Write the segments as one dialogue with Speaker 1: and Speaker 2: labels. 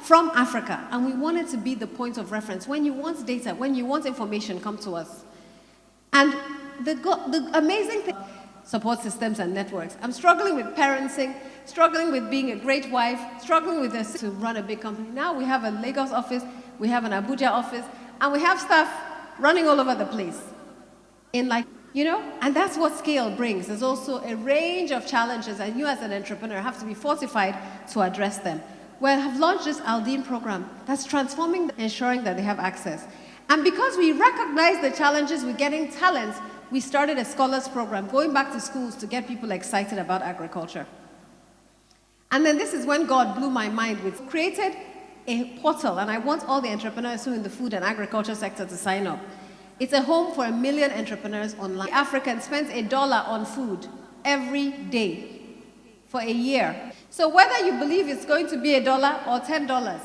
Speaker 1: from Africa, and we want it to be the point of reference. When you want data, when you want information, come to us. And the amazing thing, support systems and networks. I'm struggling with parenting, struggling with being a great wife, struggling with this to run a big company. Now we have a Lagos office, we have an Abuja office, and we have staff running all over the place. And that's what scale brings. There's also a range of challenges, and you as an entrepreneur have to be fortified to address them. We have launched this Aldine program that's transforming, ensuring that they have access. And because we recognize the challenges with getting talent, we started a scholars program, going back to schools to get people excited about agriculture. And then this is when God blew my mind. We've created a portal, and I want all the entrepreneurs who are in the food and agriculture sector to sign up. It's a home for 1 million entrepreneurs online. African spends $1 on food every day for a year. So whether you believe it's going to be $1 or $10,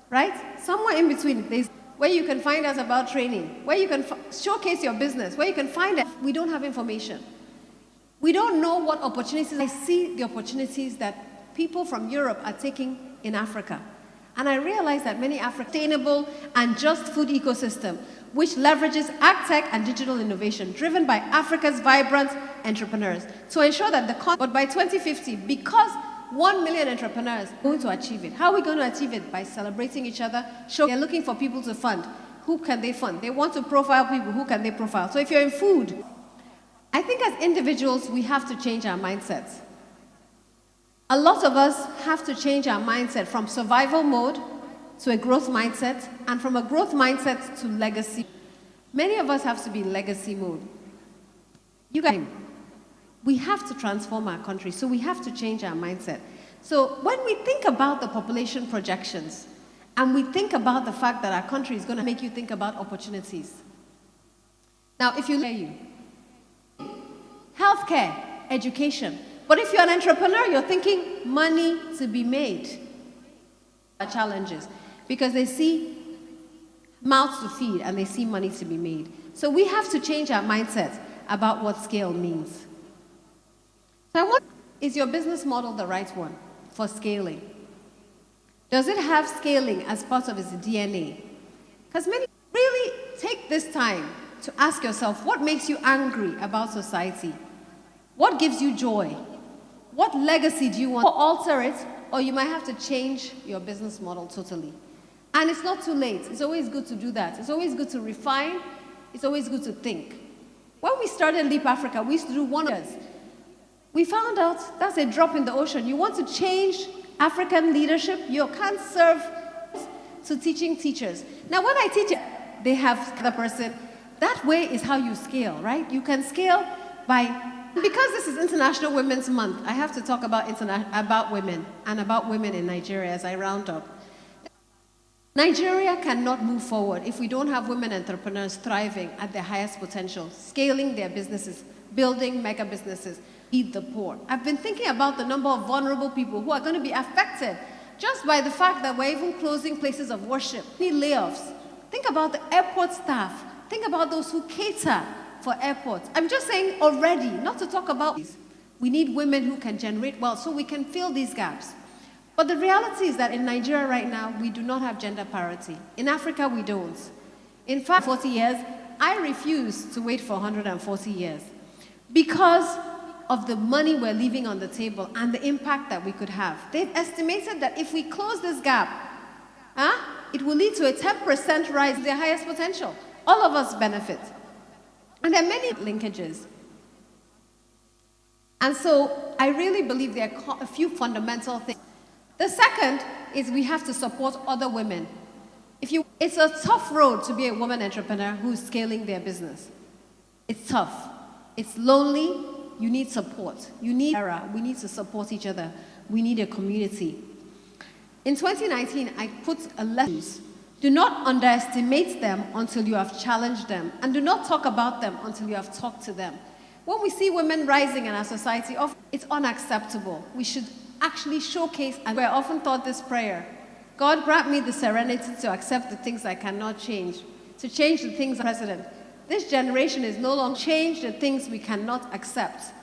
Speaker 1: right? Somewhere in between, there's where you can find us about training, where you can showcase your business, where you can find it. We don't have information. We don't know what opportunities. I see the opportunities that people from Europe are taking in Africa. And I realize that many sustainable and just food ecosystem, which leverages ag-tech and digital innovation, driven by Africa's vibrant entrepreneurs, to ensure that but by 2050, because 1 million entrepreneurs are going to achieve it. How are we going to achieve it? By celebrating each other. They're looking for people to fund. Who can they fund? They want to profile people. Who can they profile? So if you're in food, I think as individuals, we have to change our mindsets. A lot of us have to change our mindset from survival mode to a growth mindset, and from a growth mindset to legacy. Many of us have to be in legacy mode. We have to transform our country, so we have to change our mindset. So when we think about the population projections, and we think about the fact that our country is going to make you think about opportunities. Now, if you healthcare, education, but if you're an entrepreneur, you're thinking money to be made. Challenges, because they see mouths to feed and they see money to be made. So we have to change our mindset about what scale means. So is your business model the right one for scaling? Does it have scaling as part of its DNA? Because many really take this time to ask yourself, what makes you angry about society? What gives you joy? What legacy do you want to alter it? Or you might have to change your business model totally. And it's not too late. It's always good to do that. It's always good to refine. It's always good to think. When we started Leap Africa, we used to do 1 year. We found out that's a drop in the ocean. You want to change African leadership, you can't serve to teaching teachers. Now when I teach it, they have the person. That way is how you scale, right? You can scale by... Because this is International Women's Month, I have to talk about women and about women in Nigeria as I round up. Nigeria cannot move forward if we don't have women entrepreneurs thriving at their highest potential, scaling their businesses, building mega businesses, feed the poor. I've been thinking about the number of vulnerable people who are going to be affected just by the fact that we're even closing places of worship. We need layoffs. Think about the airport staff. Think about those who cater for airports. I'm just saying already, not to talk about these. We need women who can generate wealth so we can fill these gaps. But the reality is that in Nigeria right now, we do not have gender parity. In Africa, we don't. In fact, 40 years, I refuse to wait for 140 years because of the money we're leaving on the table and the impact that we could have. They've estimated that if we close this gap, it will lead to a 10% rise in their highest potential. All of us benefit. And there are many linkages. And so I really believe there are a few fundamental things. The second is we have to support other women. It's a tough road to be a woman entrepreneur who's scaling their business. It's tough. It's lonely. You need support. We need to support each other. We need a community. In 2019, I put a lesson. Do not underestimate them until you have challenged them, and do not talk about them until you have talked to them. When we see women rising in our society, it's unacceptable. We should actually showcase, and we're often taught this prayer: God grant me the serenity to accept the things I cannot change, to change the things I'm president. This generation is no longer change the things we cannot accept.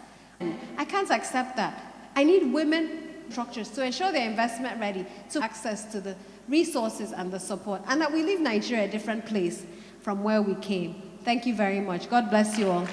Speaker 1: I can't accept that. I need women structures to ensure they're investment ready, to access to the resources and the support, and that we leave Nigeria a different place from where we came. Thank you very much. God bless you all.